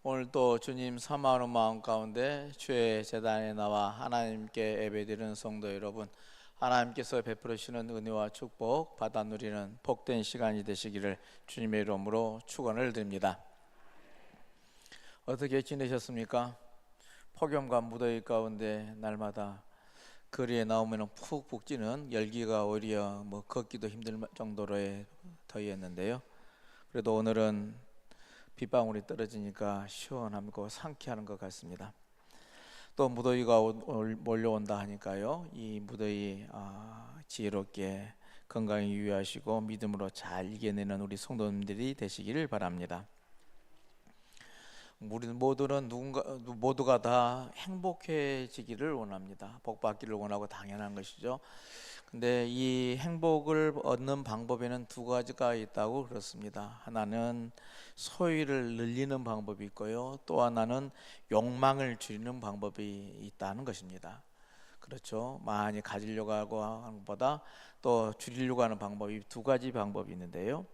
오늘 또 주님 사모하는 마음 가운데 주의 제단에 나와 하나님께 예배드리는 성도 여러분, 하나님께서 베풀으시는 은혜와 축복 받아 누리는 복된 시간이 되시기를 주님의 이름으로 축원을 드립니다. 어떻게 지내셨습니까? 폭염과 무더위 가운데 날마다 거리에 나오면 푹푹 찌는 열기가 오히려 걷기도 힘들 정도로의 더위였는데요. 그래도 오늘은 빗방울이 떨어지니까 시원하고 상쾌한 것 같습니다. 또 무더위가 몰려온다 하니까요, 이 무더위 지혜롭게 건강히 유의하시고 믿음으로 잘 이겨내는 우리 성도님들이 되시기를 바랍니다. 우리 모두가 다 행복해지기를 원합니다. 복 받기를 원하고 당연한 것이죠. 근데 이 행복을 얻는 방법에는 두 가지가 있다고 그렇습니다. 하나는 소유를 늘리는 방법이 있고요, 또 하나는 욕망을 줄이는 방법이 있다는 것입니다. 그렇죠. 많이 가지려고 하는 것보다 또 줄이려고 하는 방법이 두 가지 방법이 있는데요.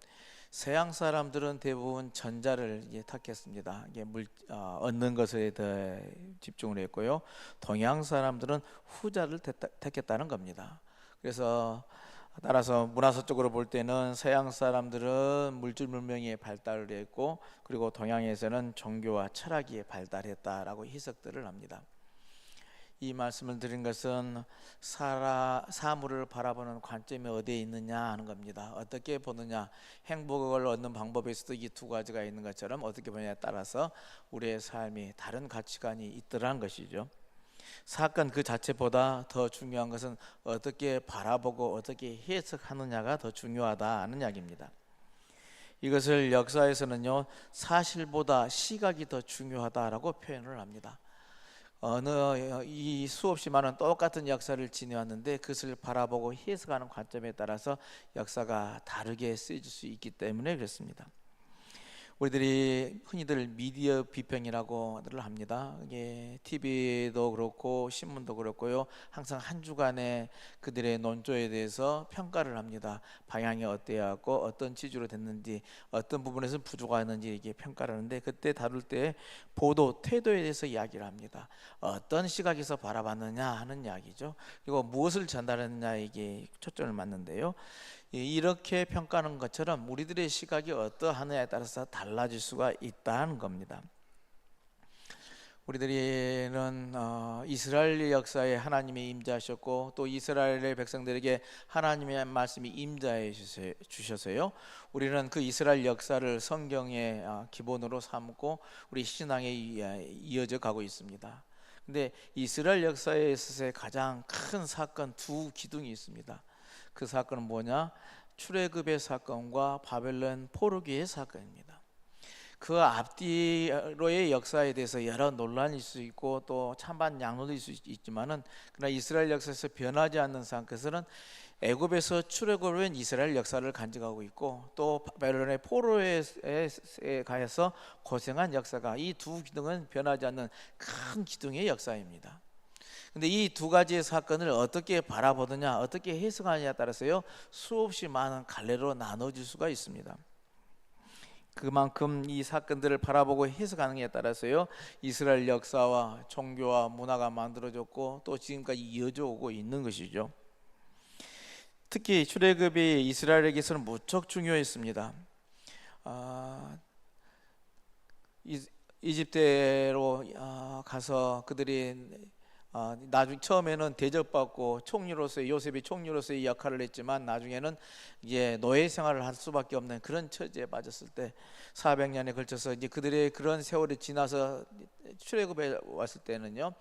서양 사람들은 대부분 전자를 택했습니다. 얻는 것에 더 집중을 했고요, 동양 사람들은 후자를 택했다는 겁니다. 그래서 따라서 문화사적으로 볼 때는 서양 사람들은 물질 문명이 발달을 했고, 그리고 동양에서는 종교와 철학이 발달했다라고 해석들을 합니다. 이 말씀을 드린 것은 사물을 바라보는 관점이 어디에 있느냐 하는 겁니다. 어떻게 보느냐, 행복을 얻는 방법에서도 이 두 가지가 있는 것처럼 어떻게 보느냐에 따라서 우리의 삶이 다른 가치관이 있더라는 것이죠. 사건 그 자체보다 더 중요한 것은 어떻게 바라보고 어떻게 해석하느냐가 더 중요하다는 이야기입니다. 이것을 역사에서는요, 사실보다 시각이 더 중요하다라고 표현을 합니다. 이 수없이 많은 똑같은 역사를 지내왔는데 그것을 바라보고 해석하는 관점에 따라서 역사가 다르게 쓰여질 수 있기 때문에 그렇습니다. 우리들이 흔히들 미디어 비평이라고를 합니다. 이게 TV도 그렇고 신문도 그렇고요, 항상 한 주간에 그들의 논조에 대해서 평가를 합니다. 방향이 어때야 하고 어떤 취지로 됐는지, 어떤 부분에서 부족하는지 이렇게 평가를 하는데, 그때 다룰 때 보도 태도에 대해서 이야기를 합니다. 어떤 시각에서 바라봤느냐 하는 이야기죠. 그리고 무엇을 전달했느냐, 이게 초점을 맞는데요. 이렇게 평가하는 것처럼 우리들의 시각이 어떠하느냐에 따라서 달라질 수가 있다는 겁니다. 우리들은 이스라엘 역사에 하나님이 임재하셨고, 또 이스라엘의 백성들에게 하나님의 말씀이 임재해 주셔서요, 우리는 그 이스라엘 역사를 성경의 기본으로 삼고 우리 신앙에 이어져 가고 있습니다. 근데 이스라엘 역사에 있어서 가장 큰 사건 두 기둥이 있습니다. 그 사건은 뭐냐? 출애굽의 사건과 바벨론 포로기의 사건입니다. 그 앞뒤로의 역사에 대해서 여러 논란이 있을 수 있고 또 찬반 양론도 있을 수 있지만은, 그러나 이스라엘 역사에서 변하지 않는 그것은 애굽에서 출애굽을 한 이스라엘 역사를 간직하고 있고, 또 바벨론의 포로에 가서 고생한 역사가, 이 두 기둥은 변하지 않는 큰 기둥의 역사입니다. 근데 이 두 가지의 사건을 어떻게 바라보느냐, 어떻게 해석하느냐에 따라서요, 수없이 많은 갈래로 나눠질 수가 있습니다. 그만큼 이 사건들을 바라보고 해석하는 게 따라서요, 이스라엘 역사와 종교와 문화가 만들어졌고 또 지금까지 이어져 오고 있는 것이죠. 특히 출애굽이 이스라엘에게서는 무척 중요했습니다. 이집트로 가서 그들이 나중 처음에는 대접받고 요셉이 총리로서의 역할을 했지만, 나중에는 이제 노예 생활을 할 수밖에 없는 그런 처지에 빠졌을 때 400년에 걸쳐서 이제 그들의 그런 세월이 지나서 출애굽에 왔을 때는요,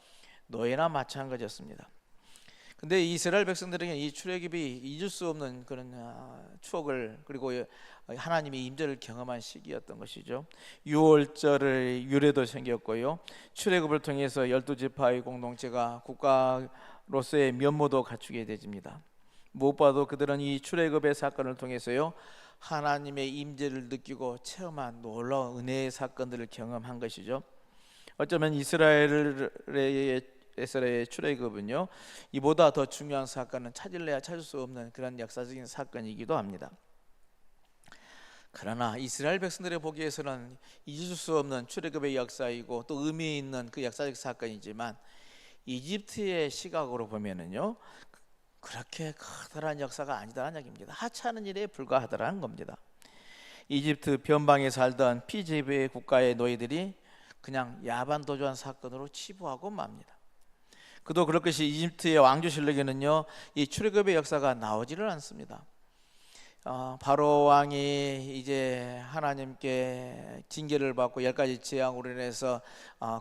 노예나 마찬가지였습니다. 근데 이스라엘 백성들에게 이 출애굽이 잊을 수 없는 그런 추억을, 그리고 하나님의 임재를 경험한 시기였던 것이죠. 유월절의 유래도 생겼고요, 출애굽을 통해서 12지파의 공동체가 국가로서의 면모도 갖추게 되집니다. 무엇보다도 그들은 이 출애굽의 사건을 통해서요, 하나님의 임재를 느끼고 체험한 놀라운 은혜의 사건들을 경험한 것이죠. 어쩌면 이스라엘의 출애굽은요, 이보다 더 중요한 사건은 찾을 수 없는 그런 역사적인 사건이기도 합니다. 그러나 이스라엘 백성들의 보기에서는 잊을 수 없는 출애굽의 역사이고 또 의미 있는 그 역사적 사건이지만 이집트의 시각으로 보면은요, 그렇게 커다란 역사가 아니다라는 얘기입니다. 하찮은 일에 불과하다라는 겁니다. 이집트 변방에 살던 피지브의 국가의 노예들이 그냥 야반도주한 사건으로 치부하고 맙니다. 그도 그럴 것이 이집트의 왕조실록에는요, 이 출애굽의 역사가 나오지를 않습니다. 바로 왕이 이제 하나님께 징계를 받고 10가지 재앙으로 인해서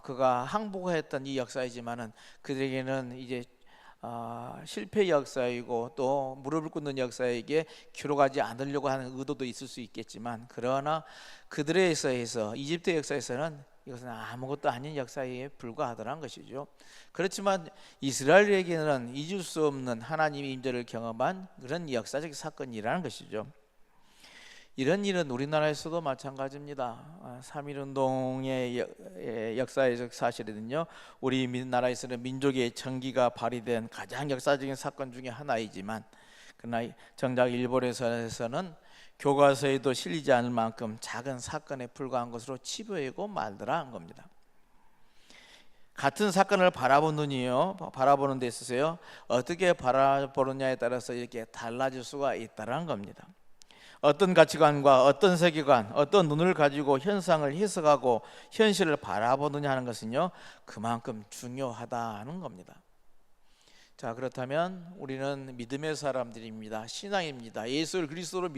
그가 항복했던 이 역사이지만은 그들에게는 이제 실패의 역사이고 또 무릎을 꿇는 역사에게 기록하지 않으려고 하는 의도도 있을 수 있겠지만, 그러나 그들에 있어서 이집트 역사에서는 이것은 아무것도 아닌 역사에 불과하다는 것이죠. 그렇지만 이스라엘에게는 잊을 수 없는 하나님의 임재를 경험한 그런 역사적 사건이라는 것이죠. 이런 일은 우리나라에서도 마찬가지입니다. 3.1운동의 역사적 사실은요, 우리 나라에서는 민족의 정기가 발휘된 가장 역사적인 사건 중에 하나이지만, 그러나 정작 일본에서는 교과서에도 실리지 않을 만큼 작은 사건에 불과한 것으로 치부하고 말더라 한 겁니다. 같은 사건을 바라보는 눈이요, 바라보는 데 있어서요, 어떻게 바라보느냐에 따라서 이렇게 달라질 수가 있다는 겁니다. 어떤 가치관과 어떤 세계관, 어떤 눈을 가지고 현상을 해석하고 현실을 바라보느냐 하는 것은요, 그만큼 중요하다는 겁니다. 자, 그렇다면 우리는 믿음의 사람들입니다. 신앙입니다. 예수를 그리스도로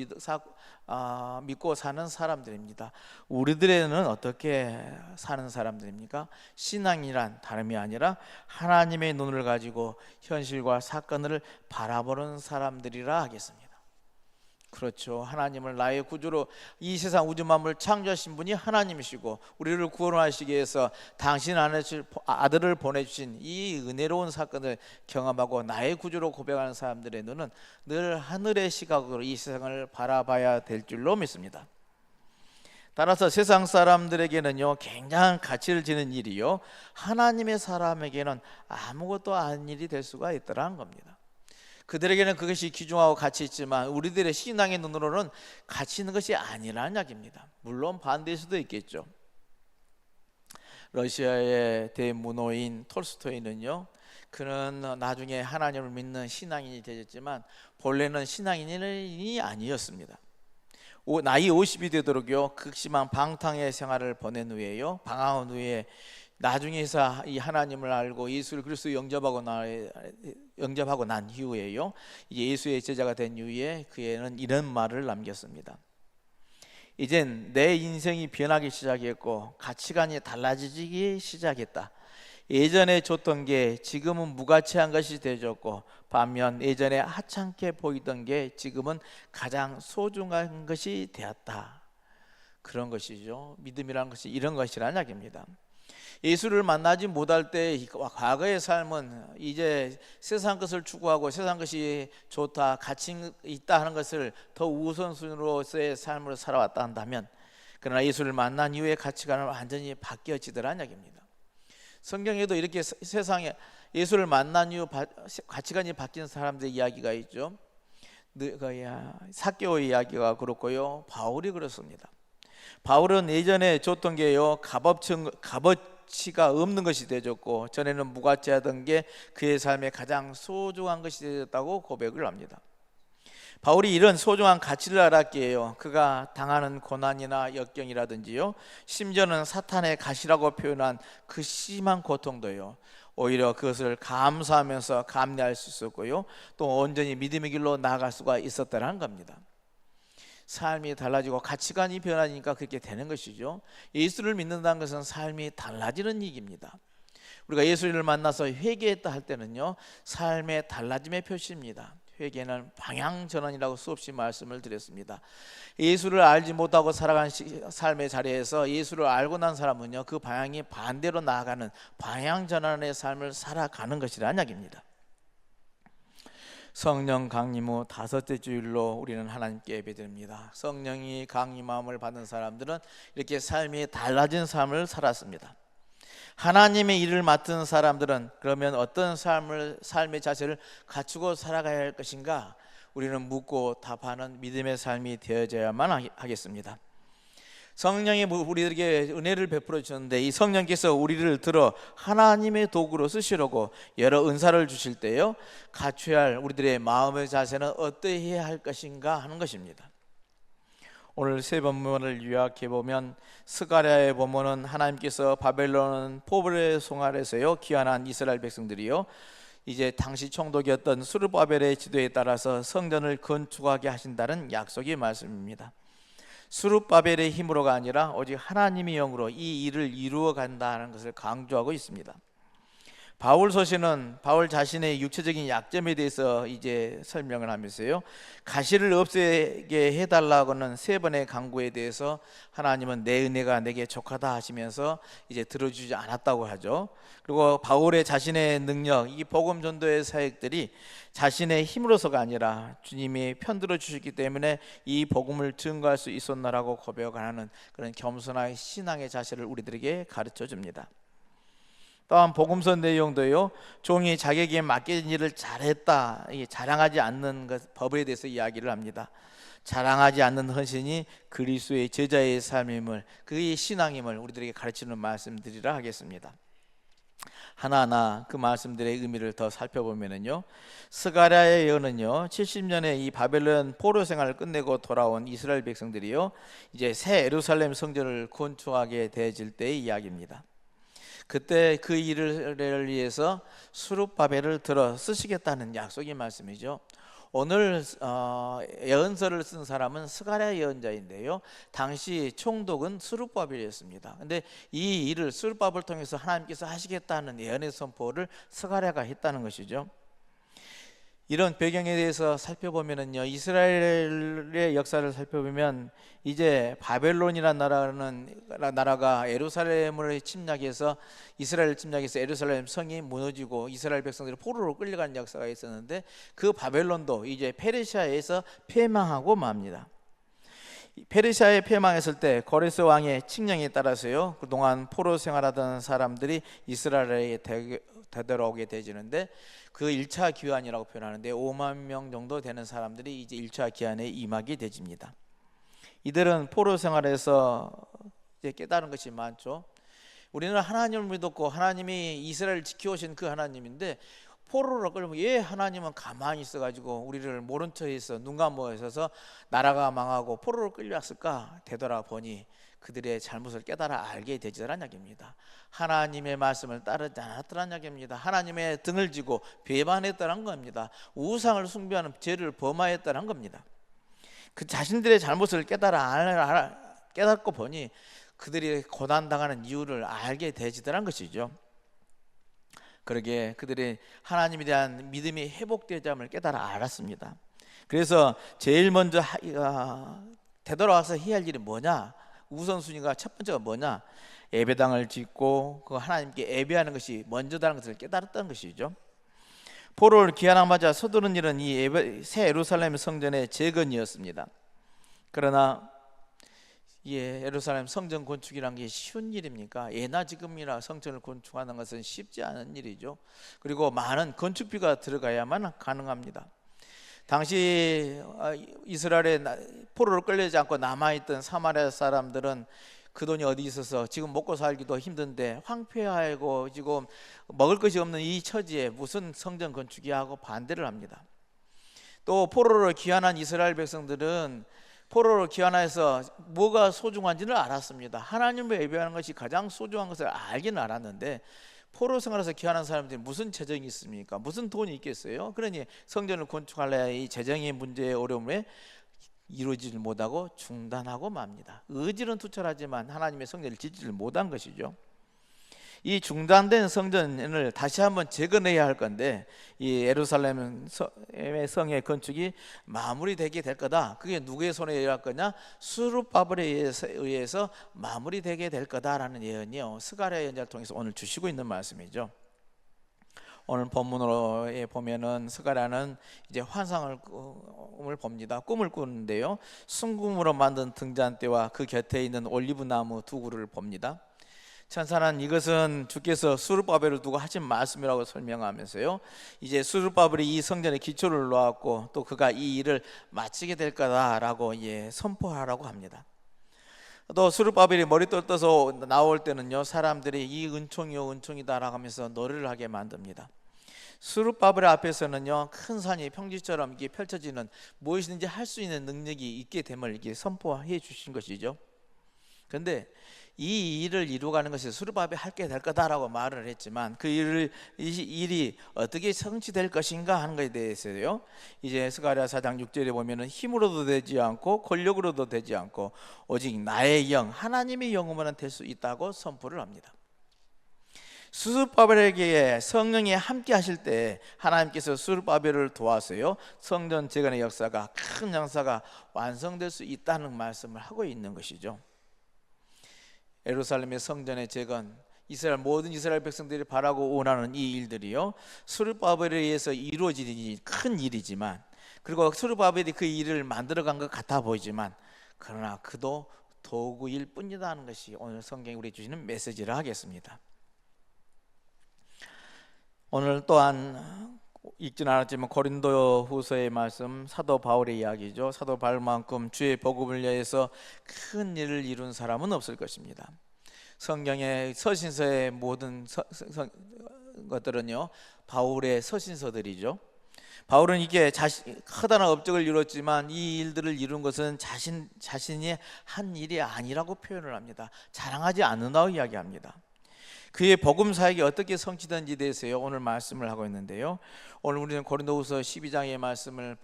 믿고 사는 사람들입니다. 우리들에는 어떻게 사는 사람들입니까? 신앙이란 다름이 아니라 하나님의 눈을 가지고 현실과 사건을 바라보는 사람들이라 하겠습니다. 그렇죠. 하나님을 나의 구주로 이 세상 우주 만물을 창조하신 분이 하나님이시고 우리를 구원하시기 위해서 당신 아들을 보내주신 이 은혜로운 사건을 경험하고 나의 구주로 고백하는 사람들의 눈은 늘 하늘의 시각으로 이 세상을 바라봐야 될 줄로 믿습니다. 따라서 세상 사람들에게는요, 굉장한 가치를 지는 일이요, 하나님의 사람에게는 아무것도 아닌 일이 될 수가 있더라는 겁니다. 그들에게는 그것이 귀중하고 가치 있지만 우리들의 신앙의 눈으로는 가치 있는 것이 아니라는 이야기입니다. 물론 반대일 수도 있겠죠. 러시아의 대문호인 톨스토이는요, 그는 나중에 하나님을 믿는 신앙인이 되었지만 본래는 신앙인이 아니었습니다. 나이 50이 되도록요, 극심한 방탕의 생활을 보낸 후에요, 방황한 후에 나중에서 이 하나님을 알고 예수를 그리스도 영접하고 난 이후에요, 예수의 제자가 된 이후에 그에는 이런 말을 남겼습니다. 이젠 내 인생이 변하기 시작했고 가치관이 달라지기 시작했다. 예전에 줬던 게 지금은 무가치한 것이 되었고, 반면 예전에 하찮게 보이던 게 지금은 가장 소중한 것이 되었다. 그런 것이죠. 믿음이라는 것이 이런 것이라는 이야기입니다. 예수를 만나지 못할 때 과거의 삶은 이제 세상 것을 추구하고 세상 것이 좋다, 가치 있다 하는 것을 더 우선순위로서의 삶을 살아왔다 한다면, 그러나 예수를 만난 이후에 가치관은 완전히 바뀌어지더라는 이야기입니다. 성경에도 이렇게 세상에 예수를 만난 이후 가치관이 바뀐 사람들의 이야기가 있죠. 삭개오의 이야기가 그렇고요, 바울이 그렇습니다. 바울은 예전에 줬던 게요, 값어치가 없는 것이 되었고, 전에는 무가치하던 게 그의 삶에 가장 소중한 것이 되었다고 고백을 합니다. 바울이 이런 소중한 가치를 알았기에요, 그가 당하는 고난이나 역경이라든지요, 심지어는 사탄의 가시라고 표현한 그 심한 고통도요, 오히려 그것을 감사하면서 감내할 수 있었고요, 또 온전히 믿음의 길로 나아갈 수가 있었다는 겁니다. 삶이 달라지고 가치관이 변하니까 그렇게 되는 것이죠. 예수를 믿는다는 것은 삶이 달라지는 얘기입니다. 우리가 예수를 만나서 회개했다 할 때는요, 삶의 달라짐의 표시입니다. 회개는 방향 전환이라고 수없이 말씀을 드렸습니다. 예수를 알지 못하고 살아간 삶의 자리에서 예수를 알고 난 사람은요, 그 방향이 반대로 나아가는 방향 전환의 삶을 살아가는 것이라는 이야기입니다. 성령 강림 후 5째 주일로 우리는 하나님께 예배드립니다. 성령이 강림함을 받은 사람들은 이렇게 삶이 달라진 삶을 살았습니다. 하나님의 일을 맡은 사람들은 그러면 어떤 삶의 자세를 갖추고 살아가야 할 것인가? 우리는 묻고 답하는 믿음의 삶이 되어져야만 하겠습니다. 성령이 우리에게 은혜를 베풀어 주셨는데, 이 성령께서 우리를 들어 하나님의 도구로 쓰시려고 여러 은사를 주실 때요, 갖춰야 할 우리들의 마음의 자세는 어떠해야 할 것인가 하는 것입니다. 오늘 세 본문을 요약해 보면, 스가랴의 본문은 하나님께서 바벨론 포로의 송아리에서요 귀환한 이스라엘 백성들이요 이제 당시 총독이었던 스룹바벨의 지도에 따라서 성전을 건축하게 하신다는 약속의 말씀입니다. 스룹바벨의 힘으로가 아니라 오직 하나님의 영으로 이 일을 이루어 간다는 것을 강조하고 있습니다. 바울 서신은 바울 자신의 육체적인 약점에 대해서 이제 설명을 하면서요, 가시를 없애게 해달라고는 세 번의 강구에 대해서 하나님은 내 은혜가 내게 족하다 하시면서 이제 들어주지 않았다고 하죠. 그리고 바울의 자신의 능력, 이 복음 전도의 사역들이 자신의 힘으로서가 아니라 주님이 편들어 주셨기 때문에 이 복음을 증거할 수 있었나라고 고백하는 그런 겸손한 신앙의 자세를 우리들에게 가르쳐 줍니다. 또한 복음서 내용도요, 종이 자기에게 맡겨진 일을 잘했다, 자랑하지 않는 법에 대해서 이야기를 합니다. 자랑하지 않는 헌신이 그리스도의 제자의 삶임을, 그의 신앙임을 우리들에게 가르치는 말씀드리라 하겠습니다. 하나하나 그 말씀들의 의미를 더 살펴보면요, 스가랴의 예언은요 70년의 이 바벨론 포로 생활을 끝내고 돌아온 이스라엘 백성들이요 이제 새 예루살렘 성전을 건축하게 되어질 때의 이야기입니다. 그때 그 일을 위해서 스룹바벨을 들어 쓰시겠다는 약속의 말씀이죠. 오늘 예언서를 쓴 사람은 스가랴 예언자인데요, 당시 총독은 스룹바벨이었습니다. 근데 이 일을 스룹바벨을 통해서 하나님께서 하시겠다는 예언의 선포를 스가랴가 했다는 것이죠. 이런 배경에 대해서 살펴보면요, 이스라엘의 역사를 살펴보면 이제 바벨론이라는 나라가 예루살렘을 침략해서, 이스라엘을 침략해서 예루살렘 성이 무너지고 이스라엘 백성들이 포로로 끌려가는 역사가 있었는데, 그 바벨론도 이제 페르시아에서 패망하고 맙니다. 페르시아에 패망했을 때 고레스 왕의 칙령에 따라서요, 그동안 포로 생활하던 사람들이 이스라엘에 되돌아오게 되지는데, 그 1차 귀환이라고 표현하는데 5만 명 정도 되는 사람들이 이제 1차 귀환에 임하게 되집니다. 이들은 포로 생활에서 이제 깨달은 것이 많죠. 우리는 하나님을 믿었고 하나님이 이스라엘을 지켜오신 그 하나님인데, 포로로 끌면 왜 하나님은 가만히 있어가지고 우리를 모른 척해서 눈 감고 있어서 나라가 망하고 포로로 끌려왔을까 되돌아보니 그들의 잘못을 깨달아 알게 되지라는 이야기입니다. 하나님의 말씀을 따르지 않았더란 이야기입니다. 하나님의 등을 지고 배반했다는 겁니다. 우상을 숭배하는 죄를 범하였다는 겁니다. 그 자신들의 잘못을 깨닫고 보니 그들이 고난당하는 이유를 알게 되지더란 것이죠. 그러게 그들이 하나님에 대한 믿음이 회복되자함을 깨달아 알았습니다. 그래서 제일 먼저 되돌아와서 해야 할 일이 뭐냐, 우선순위가 첫 번째가 뭐냐, 예배당을 짓고 그 하나님께 예배하는 것이 먼저다는 것을 깨달았다는 것이죠. 포로를 귀환하자마자 서두른 일은 이 새 예루살렘 성전의 재건이었습니다. 그러나 예루살렘 성전 건축이란 게 쉬운 일입니까? 예나 지금이나 성전을 건축하는 것은 쉽지 않은 일이죠. 그리고 많은 건축비가 들어가야만 가능합니다. 당시 이스라엘에 포로로 끌리지 않고 남아있던 사마리아 사람들은 그 돈이 어디 있어서 지금 먹고 살기도 힘든데 황폐하고 지금 먹을 것이 없는 이 처지에 무슨 성전 건축이 하고 반대를 합니다. 또 포로로 귀환한 이스라엘 백성들은 포로로 귀환해서 뭐가 소중한지를 알았습니다. 하나님을 예배하는 것이 가장 소중한 것을 알기는 알았는데, 포로 생활에서 귀환한 사람들이 무슨 재정이 있습니까? 무슨 돈이 있겠어요? 그러니 성전을 건축하려야 이 재정의 문제의 어려움에 이루어지지 못하고 중단하고 맙니다. 의지는 투철하지만 하나님의 성전을 짓지를 못한 것이죠. 이 중단된 성전을 다시 한번 재건해야 할 건데, 이 예루살렘 성의 건축이 마무리되게 될 거다. 그게 누구의 손에 의할 거냐? 스룹바벨에 의해서 마무리되게 될 거다라는 예언이요, 스가랴 예언자를 통해서 오늘 주시고 있는 말씀이죠. 오늘 본문으로 보면은 스가랴는 이제 환상을 봅니다. 꿈을 꾸는데요, 순금으로 만든 등잔대와 그 곁에 있는 올리브 나무 두 그루를 봅니다. 천사는 이것은 주께서 스룹바벨을 두고 하신 말씀이라고 설명하면서요, 이제 스룹바벨이 이 성전의 기초를 놓았고 또 그가 이 일을 마치게 될 거다라고 선포하라고 합니다. 또 스룹바벨이 머리 떠서 나올 때는요, 사람들이 이 은총이요 은총이다라고 하면서 노래를 하게 만듭니다. 스룹바벨 앞에서는요, 큰 산이 평지처럼 이게 펼쳐지는 무엇이든지 할 수 있는 능력이 있게 됨을 이게 선포해 주신 것이죠. 그런데 이 일을 이루어가는 것이 스룹바벨이 하게 될 거다라고 말을 했지만 그 일이 어떻게 성취될 것인가 하는 것에 대해서요, 이제 스가랴 4장 6절에 보면은 힘으로도 되지 않고 권력으로도 되지 않고 오직 나의 영 하나님의 영으로만 될 수 있다고 선포를 합니다. 스룹바벨에게 성령이 함께 하실 때 하나님께서 스룹바벨을 도와서요, 성전 재건의 역사가, 큰 역사가 완성될 수 있다는 말씀을 하고 있는 것이죠. 예루살렘의 성전의 재건, 모든 이스라엘 백성들이 바라고 원하는 이 일들이요, 스룹바벨에 의해서 이루어지는 큰 일이지만, 그리고 스룹바벨이 그 일을 만들어간 것 같아 보이지만, 그러나 그도 도구일 뿐이다 하는 것이 오늘 성경이 우리에게 주시는 메시지를 하겠습니다. 오늘 또한 읽지는 않았지만 고린도 후서의 말씀, 사도 바울의 이야기죠. 사도 바울만큼 주의 복음을 위해서 큰 일을 이룬 사람은 없을 것입니다. 성경의 서신서의 모든 것들은요, 바울의 서신서들이죠. 바울은 이게 커다란 업적을 이뤘지만 이 일들을 이룬 것은 자신이 한 일이 아니라고 표현을 합니다. 자랑하지 않는다고 이야기합니다. 그의 복음 사역이 어떻게 성취된지 대해서요, 오늘 말씀을 하고 있는데요, 오늘 우리는 고린도후서 12장의 말씀을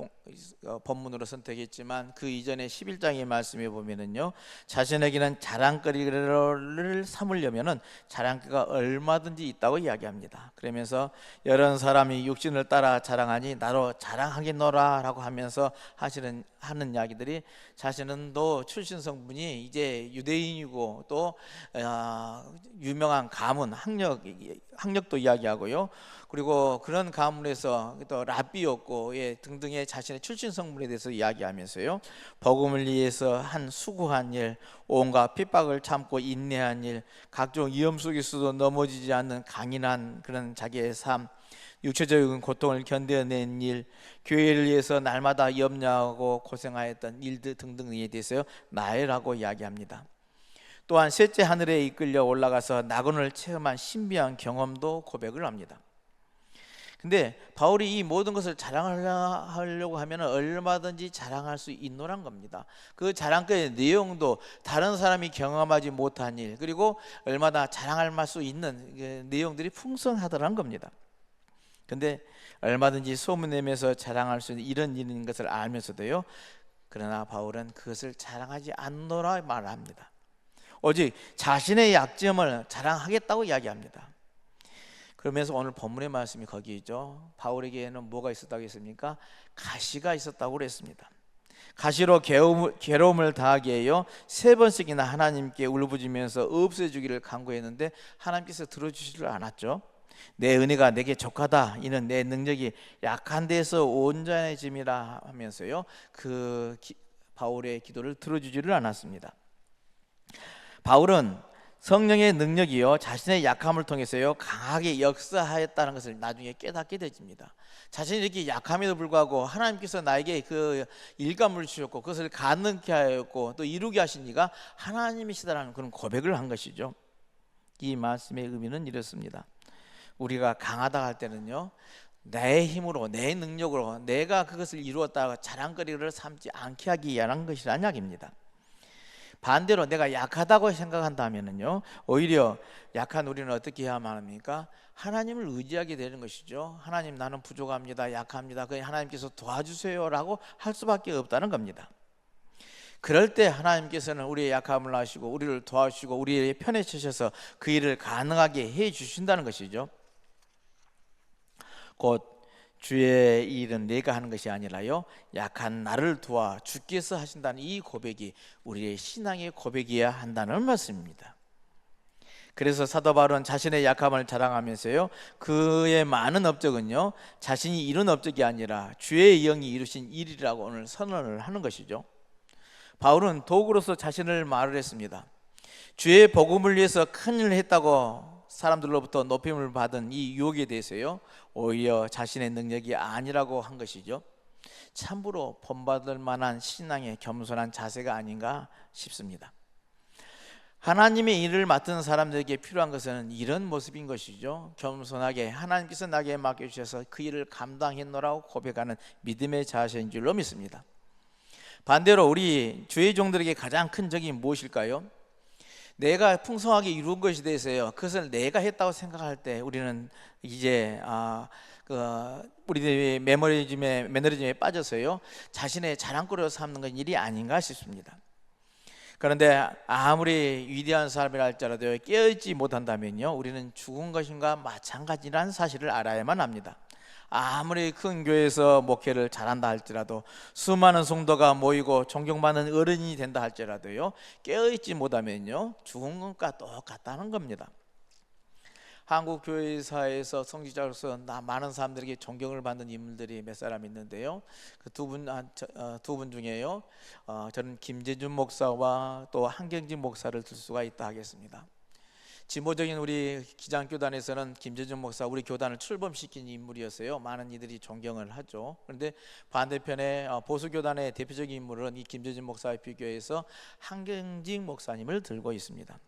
본문으로 선택했지만 그 이전에 11장의 말씀에 보면은요, 자신에게는 자랑거리를 삼으려면은 자랑거리가 얼마든지 있다고 이야기합니다. 그러면서 여러 사람이 육신을 따라 자랑하니 나로 자랑하겠노라라고 하면서 하는 이야기들이, 자신은 또 출신 성분이 이제 유대인이고 또 유명한 가문 학력도 이야기하고요, 그리고 그런 가문에서 또 랍비였고 등등의 자신의 출신 성분에 대해서 이야기하면서요, 복음을 위해서 한 수고한 일, 온갖 핍박을 참고 인내한 일, 각종 위험 속에서도 넘어지지 않는 강인한 그런 자기의 삶, 육체적인 고통을 견뎌낸 일, 교회를 위해서 날마다 염려하고 고생하였던 일들 등등에 대해서 나열하고 이야기합니다. 또한 셋째 하늘에 이끌려 올라가서 낙원을 체험한 신비한 경험도 고백을 합니다. 근데 바울이 이 모든 것을 자랑하려고 하면 얼마든지 자랑할 수 있노란 겁니다. 그 자랑거리의 내용도 다른 사람이 경험하지 못한 일, 그리고 얼마나 자랑할 수 있는 내용들이 풍성하더란 겁니다. 근데 얼마든지 소문내면서 자랑할 수 있는 이런 일인 것을 알면서도요, 그러나 바울은 그것을 자랑하지 않노라 말합니다. 오직 자신의 약점을 자랑하겠다고 이야기합니다. 그러면서 오늘 본문의 말씀이 거기죠. 바울에게는 뭐가 있었다고 했습니까? 가시가 있었다고 그랬습니다. 가시로 괴로움을 당하게 해요, 3번씩이나 하나님께 울부짖으면서 없애주기를 간구했는데 하나님께서 들어주지를 않았죠. 내 은혜가 내게 족하다, 이는 내 능력이 약한 데서 온전해짐이라 하면서요, 바울의 기도를 들어주지를 않았습니다. 바울은 성령의 능력이요, 자신의 약함을 통해서요 강하게 역사하였다는 것을 나중에 깨닫게 되집니다. 자신이 이렇게 약함에도 불구하고 하나님께서 나에게 그 일감을 주셨고 그것을 가능케 하였고 또 이루게 하신 이가 하나님이시다라는 그런 고백을 한 것이죠. 이 말씀의 의미는 이렇습니다. 우리가 강하다 할 때는요, 내 힘으로 내 능력으로 내가 그것을 이루었다고 자랑거리를 삼지 않게 하기 위한 것이라는 이야기입니다. 반대로 내가 약하다고 생각한다면요, 오히려 약한 우리는 어떻게 해야만 합니까? 하나님을 의지하게 되는 것이죠. 하나님, 나는 부족합니다, 약합니다, 그냥 하나님께서 도와주세요라고 할 수밖에 없다는 겁니다. 그럴 때 하나님께서는 우리의 약함을 아시고 우리를 도와주시고 우리의 편에 서셔서 그 일을 가능하게 해 주신다는 것이죠. 곧 주의 일은 내가 하는 것이 아니라요, 약한 나를 도와 주께서 하신다는 이 고백이 우리의 신앙의 고백이어야 한다는 말씀입니다. 그래서 사도 바울은 자신의 약함을 자랑하면서요, 그의 많은 업적은요 자신이 이룬 업적이 아니라 주의 영이 이루신 일이라고 오늘 선언을 하는 것이죠. 바울은 도구로서 자신을 말을 했습니다. 주의 복음을 위해서 큰일을 했다고 사람들로부터 높임을 받은 이 유혹에 대해서요, 오히려 자신의 능력이 아니라고 한 것이죠. 참으로 본받을 만한 신앙의 겸손한 자세가 아닌가 싶습니다. 하나님의 일을 맡은 사람들에게 필요한 것은 이런 모습인 것이죠. 겸손하게 하나님께서 나에게 맡겨주셔서 그 일을 감당했노라고 고백하는 믿음의 자세인 줄로 믿습니다. 반대로 우리 주의 종들에게 가장 큰 적이 무엇일까요? 내가 풍성하게 이룬 것에 대해서요, 그것을 내가 했다고 생각할 때 우리는 이제 우리들이 매너리즘에 빠져서요, 자신의 자랑거리로 삼는 건 일이 아닌가 싶습니다. 그런데 아무리 위대한 사람이라 할지라도 깨어있지 못한다면요, 우리는 죽은 것인가 마찬가지라는 사실을 알아야만 합니다. 아무리 큰 교회에서 목회를 잘한다 할지라도, 수많은 성도가 모이고 존경받는 어른이 된다 할지라도요, 깨어있지 못하면요, 죽은 것과 똑같다는 겁니다. 한국 교회사에서 성직자로서 많은 사람들에게 존경을 받는 인물들이 몇 사람 있는데요, 그 두 분 중에요, 저는 김재준 목사와 또 한경진 목사를 들 수가 있다 하겠습니다. 진보적인 우리 기장교단에서는 김재준 목사, 우리 교단을 출범시킨 인물이었어요. 많은 이들이 존경을 하죠. 그런데 반대편에 보수교단의 대표적인 인물은 이 김재준 목사에 비교해서 한경진 목사님을 들고 있습니다.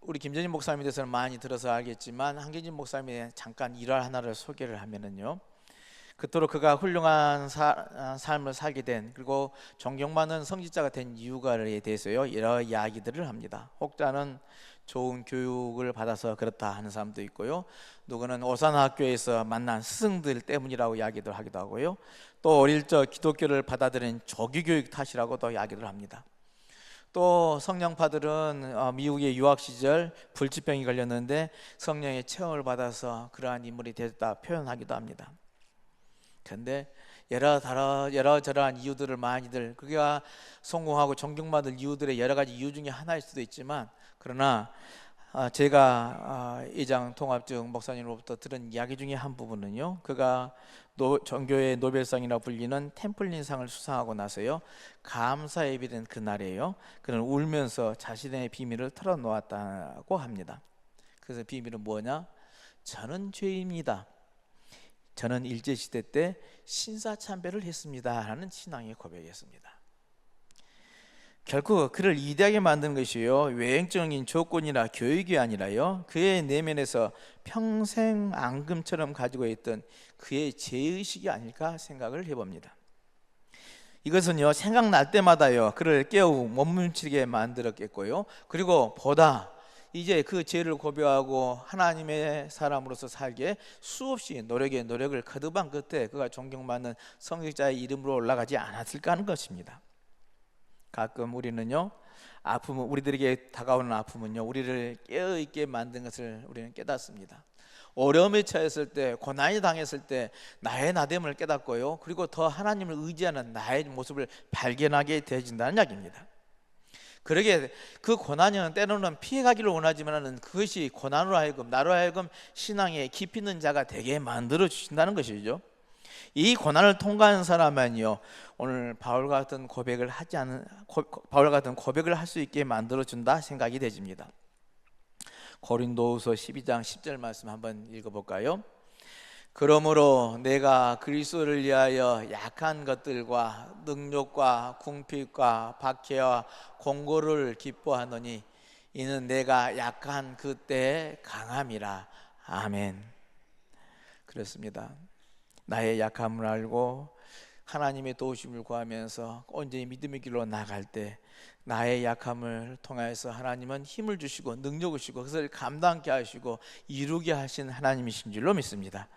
우리 김재진 목사님에 대해서는 많이 들어서 알겠지만, 한경진 목사님의 잠깐 일화 하나를 소개를 하면은요, 그토록 그가 훌륭한 삶을 살게 된, 그리고 존경받는 성직자가 된 이유가에 대해서요, 여러 이야기들을 합니다. 혹자는 좋은 교육을 받아서 그렇다 하는 사람도 있고요, 누구는 오산학교에서 만난 스승들 때문이라고 이야기를 하기도 하고요, 또 어릴 적 기독교를 받아들인 조기교육 탓이라고도 이야기를 합니다. 또 성령파들은 미국의 유학 시절 불치병이 걸렸는데 성령의 체험을 받아서 그러한 인물이 됐다 표현하기도 합니다. 그런데 여러저러한 이유들을 많이들, 그가 성공하고 존경받을 이유들의 여러 가지 이유 중에 하나일 수도 있지만, 그러나 제가 이장 통합증 목사님으로부터 들은 이야기 중에 한 부분은요, 그가 종교의 노벨상이라 불리는 템플린상을 수상하고 나서요, 감사 예배된 그날이에요, 그는 울면서 자신의 비밀을 털어놓았다고 합니다. 그래서 비밀은 뭐냐? 저는 죄입니다. 저는 일제시대 때 신사참배를 했습니다 라는 신앙의 고백이었습니다. 결국 그를 위대하게 만든 것이요, 외형적인 조건이나 교육이 아니라요, 그의 내면에서 평생 앙금처럼 가지고 있던 그의 죄의식이 아닐까 생각을 해봅니다. 이것은요, 생각날 때마다요, 그를 깨우 몸부림치게 만들었겠고요, 그리고 보다 이제 그 죄를 고백하고 하나님의 사람으로서 살기에 수없이 노력을 거듭한 끝에 그가 존경받는 성직자의 이름으로 올라가지 않았을까 하는 것입니다. 가끔 우리는요, 우리들에게 다가오는 아픔은요, 우리를 깨어있게 만든 것을 우리는 깨닫습니다. 어려움에 처했을 때, 고난이 당했을 때 나의 나됨을 깨닫고요, 그리고 더 하나님을 의지하는 나의 모습을 발견하게 되어진다는 이야기입니다. 그러게 그 고난은 때로는 피해가기를 원하지만, 그것이 고난으로 하여금 나로 하여금 신앙에 깊이 있는 자가 되게 만들어 주신다는 것이죠. 이 고난을 통과한 사람은요, 오늘 바울과 같은 고백을 할 수 있게 만들어 준다 생각이 되집니다. 고린도후서 12장 10절 말씀 한번 읽어볼까요? 그러므로 내가 그리스도를 위하여 약한 것들과 능욕과 궁핍과 박해와 공고를 기뻐하노니 이는 내가 약한 그때의 강함이라. 아멘. 그렇습니다. 나의 약함을 알고 하나님의 도우심을 구하면서 온전히 믿음의 길로 나갈 때, 나의 약함을 통해서 하나님은 힘을 주시고 능력을 주시고 그것을 감당케 하시고 이루게 하신 하나님이신 줄로 믿습니다.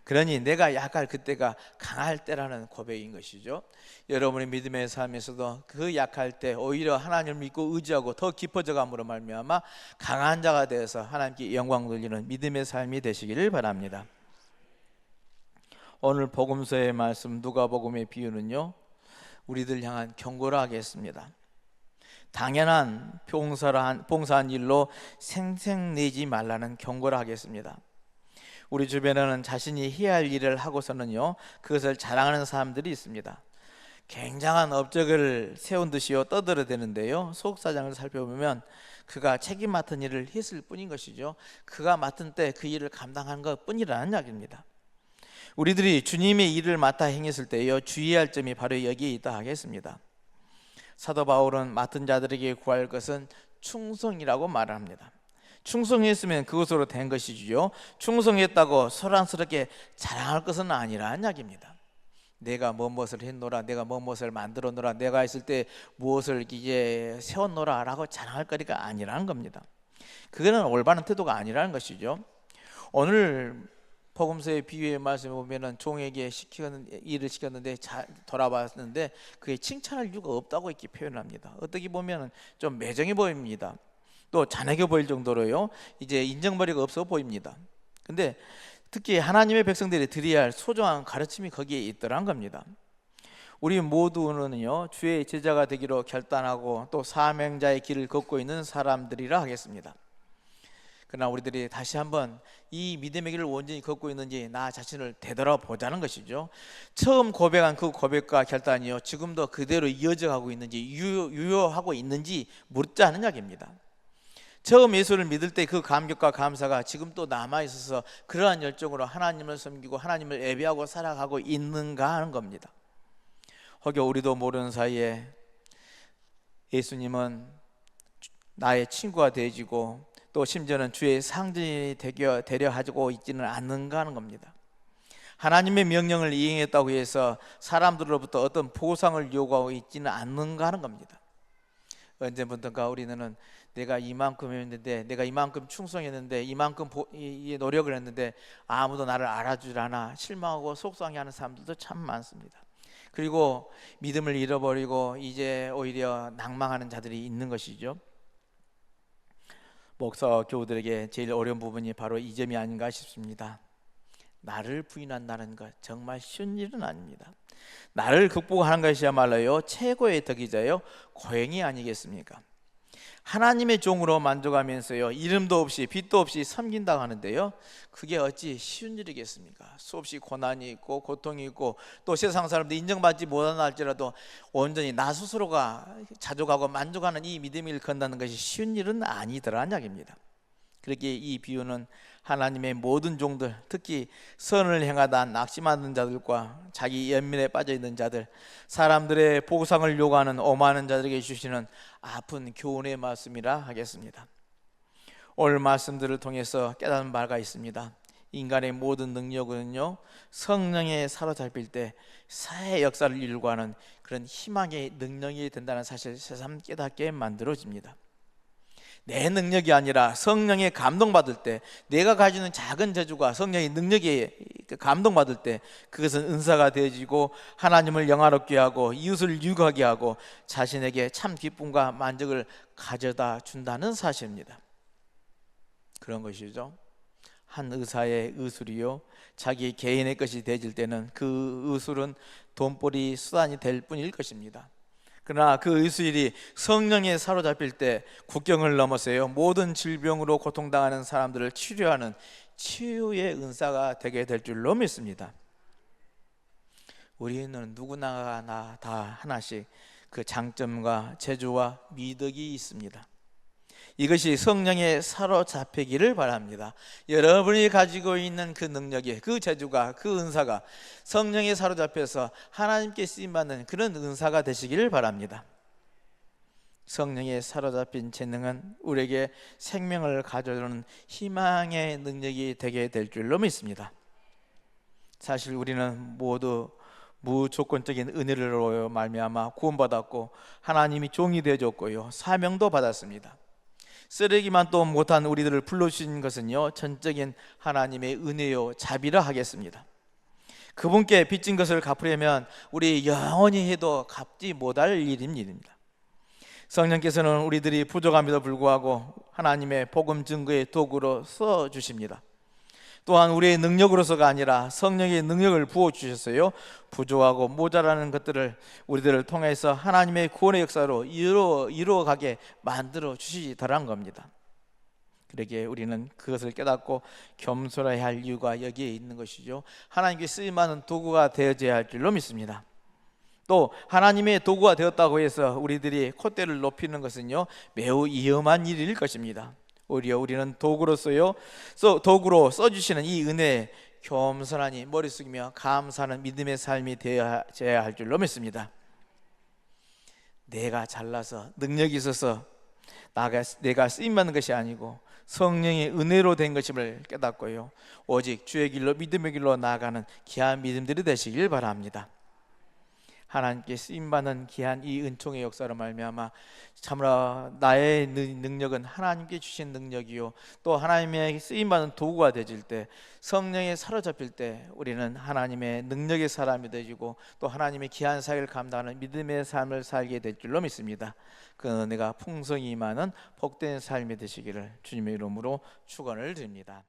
그러니 내가 약할 그때가 강할 때라는 고백인 것이죠. 여러분의 믿음의 삶에서도 그 약할 때 오히려 하나님을 믿고 의지하고 더 깊어져 감으로 말미암아 강한 자가 되어서 하나님께 영광 돌리는 믿음의 삶이 되시기를 바랍니다. 오늘 복음서의 말씀 누가복음의 비유는요, 우리들 향한 경고를 하겠습니다. 당연한 봉사한 일로 생색내지 말라는 경고를 하겠습니다. 우리 주변에는 자신이 해야 할 일을 하고서는요, 그것을 자랑하는 사람들이 있습니다. 굉장한 업적을 세운 듯이요 떠들어대는데요, 속사정을 살펴보면 그가 책임 맡은 일을 했을 뿐인 것이죠. 그가 맡은 때 그 일을 감당한 것 뿐이라는 이야기입니다. 우리들이 주님의 일을 맡아 행했을 때요 주의할 점이 바로 여기에 있다 하겠습니다. 사도 바울은 맡은 자들에게 구할 것은 충성이라고 말합니다. 충성했으면 그것으로 된 것이지요, 충성했다고 소란스럽게 자랑할 것은 아니라는 이야기입니다. 내가 무엇을 했노라, 내가 무엇을 만들었노라, 내가 했을 때 무엇을 이제 세웠노라 라고 자랑할 거리가 아니라는 겁니다. 그거는 올바른 태도가 아니라는 것이죠. 오늘 복음서의 비유의 말씀을 보면은 종에게 일을 시켰는데 잘 돌아봤는데 그게 칭찬할 이유가 없다고 이렇게 표현합니다. 어떻게 보면은 좀 매정해 보입니다. 또 잔인해 보일 정도로요 이제 인정머리가 없어 보입니다. 근데 특히 하나님의 백성들이 드려야 할 소중한 가르침이 거기에 있더란 겁니다. 우리 모두는요 주의 제자가 되기로 결단하고 또 사명자의 길을 걷고 있는 사람들이라 하겠습니다. 그러나 우리들이 다시 한번 이 믿음의 길을 온전히 걷고 있는지 나 자신을 되돌아보자는 것이죠. 처음 고백한 그 고백과 결단이요 지금도 그대로 이어져 가고 있는지 유효하고 있는지 묻자는 이야기입니다. 처음 예수를 믿을 때 그 감격과 감사가 지금 또 남아있어서 그러한 열정으로 하나님을 섬기고 하나님을 예배하고 살아가고 있는가 하는 겁니다. 혹여 우리도 모르는 사이에 예수님은 나의 친구가 되어지고 또 심지어는 주의 상징이 되려 가지고 있지는 않는가 하는 겁니다. 하나님의 명령을 이행했다고 해서 사람들로부터 어떤 보상을 요구하고 있지는 않는가 하는 겁니다. 언제부턴가 우리는 내가 이만큼 했는데, 내가 이만큼 충성했는데, 이만큼 노력을 했는데 아무도 나를 알아주지 않아 실망하고 속상해하는 사람들도 참 많습니다. 그리고 믿음을 잃어버리고 이제 오히려 낭망하는 자들이 있는 것이죠. 목사 교우들에게 제일 어려운 부분이 바로 이 점이 아닌가 싶습니다. 나를 부인한다는 것 정말 쉬운 일은 아닙니다. 나를 극복하는 것이야말로요 최고의 덕이자요 고행이 아니겠습니까? 하나님의 종으로 만족하면서요 이름도 없이 빛도 없이 섬긴다고 하는데요 그게 어찌 쉬운 일이겠습니까? 수없이 고난이 있고 고통이 있고 또 세상 사람들 인정받지 못하나 할지라도 온전히 나 스스로가 자족하고 만족하는 이 믿음을 건다는 것이 쉬운 일은 아니더라는 이야기입니다. 그렇게 이 비유는 하나님의 모든 종들, 특히 선을 행하다 낙심하는 자들과 자기 연민에 빠져있는 자들, 사람들의 보상을 요구하는 오만한 자들에게 주시는 아픈 교훈의 말씀이라 하겠습니다. 오늘 말씀들을 통해서 깨닫는 바가 있습니다. 인간의 모든 능력은요 성령에 사로잡힐 때 사회 역사를 이루고 하는 그런 희망의 능력이 된다는 사실 새삼 깨닫게 만들어집니다. 내 능력이 아니라 성령에 감동받을 때, 내가 가지는 작은 재주가 성령의 능력에 감동받을 때 그것은 은사가 되어지고 하나님을 영화롭게 하고 이웃을 유익하게 하고 자신에게 참 기쁨과 만족을 가져다 준다는 사실입니다. 그런 것이죠. 한 의사의 의술이요 자기 개인의 것이 되어질 때는 그 의술은 돈벌이 수단이 될 뿐일 것입니다. 그러나 그 의술이 성령에 사로잡힐 때 국경을 넘어서요 모든 질병으로 고통당하는 사람들을 치료하는 치유의 은사가 되게 될 줄로 믿습니다. 우리는 누구나 다 하나씩 그 장점과 재주와 미덕이 있습니다. 이것이 성령에 사로잡히기를 바랍니다. 여러분이 가지고 있는 그 능력이, 그 재주가, 그 은사가 성령에 사로잡혀서 하나님께 쓰임받는 그런 은사가 되시기를 바랍니다. 성령에 사로잡힌 재능은 우리에게 생명을 가져오는 희망의 능력이 되게 될 줄로 믿습니다. 사실 우리는 모두 무조건적인 은혜로 말미암아 구원받았고 하나님이 종이 되어줬고요 사명도 받았습니다. 쓰레기만 또 못한 우리들을 불러주신 것은요 전적인 하나님의 은혜요 자비라 하겠습니다. 그분께 빚진 것을 갚으려면 우리 영원히 해도 갚지 못할 일입니다. 성령께서는 우리들이 부족함에도 불구하고 하나님의 복음 증거의 도구로 써주십니다. 또한 우리의 능력으로서가 아니라 성령의 능력을 부어주셨어요. 부족하고 모자라는 것들을 우리들을 통해서 하나님의 구원의 역사로 이루어가게 만들어 주시더란 겁니다. 그러기에 우리는 그것을 깨닫고 겸손해야 할 이유가 여기에 있는 것이죠. 하나님께 쓰임받는 도구가 되어져야 할 줄로 믿습니다. 또 하나님의 도구가 되었다고 해서 우리들이 콧대를 높이는 것은요 매우 위험한 일일 것입니다. 오히려 우리는 도구로서요 도구로 써주시는 이 은혜에 겸손하니 머리 숙이며 감사하는 믿음의 삶이 되어야 할 줄로 믿습니다. 내가 잘나서 능력이 있어서 내가 쓰임받는 것이 아니고 성령의 은혜로 된 것임을 깨닫고요 오직 주의 길로 믿음의 길로 나아가는 귀한 믿음들이 되시길 바랍니다. 하나님께 쓰임받는 귀한 이 은총의 역사로 말미암아 참으로 나의 능력은 하나님께 주신 능력이요 또 하나님의 쓰임받는 도구가 되질 때 성령에 사로잡힐 때 우리는 하나님의 능력의 사람이 되지고 또 하나님의 귀한 사역을 감당하는 믿음의 삶을 살게 될 줄로 믿습니다. 그 은혜가 풍성히 임하는 복된 삶이 되시기를 주님의 이름으로 축원을 드립니다.